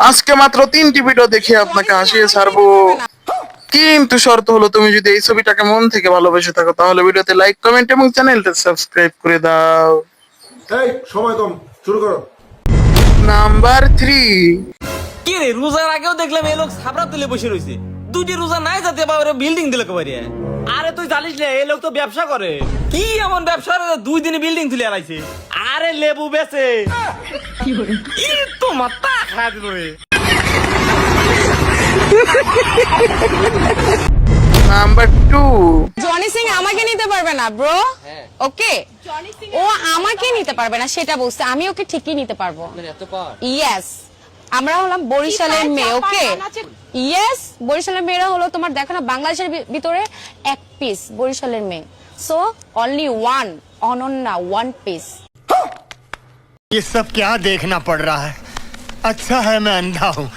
আজকে মাত্র 3টি ভিডিও দেখে আপনাকে হাসিয়ে ছাড়বো, কিন্তু শর্ত হলো তুমি যদি এই ছবিটাকে মন থেকে ভালোবেসে থাকো তাহলে ভিডিওতে লাইক, কমেন্ট এবং চ্যানেলটা সাবস্ক্রাইব করে দাও। এই সময় কম, শুরু করো। নাম্বার 3। কি রে, রোজার আগেও দেখলাম এই লোক ছাপড়া তুলে বসে রয়েছে। দুটি রোজা নাই যাতে আবার বিল্ডিং দিলে কবারে। আরে তুই জানিস না এই লোক তো ব্যবসা করে। কি এমন ব্যবসা রে, 2 দিনে বিল্ডিং তুলে আলাইছে। আরে লেবু বেচে। কি তো মাথা খায় দিল রে। নাম্বার 2। জনি সিং আমাকে নিতে পারবে না ব্রো। ওকে, ও আমাকে নিতে পারবে না সেটা বলছে, আমি ওকে ঠিকই নিতে পারবো। ইয়েস, আমরা হলাম বরিশালের মেয়ে। ওকে, ইয়েস, বরিশালের মেয়েরা হলো তোমার দেখো না বাংলাদেশের ভিতরে এক পিস বরিশালের মেয়ে। So only one, Ananya, one piece. ये सब क्या देखना पड़ रहा है? अच्छा है मैं अंधा हूँ।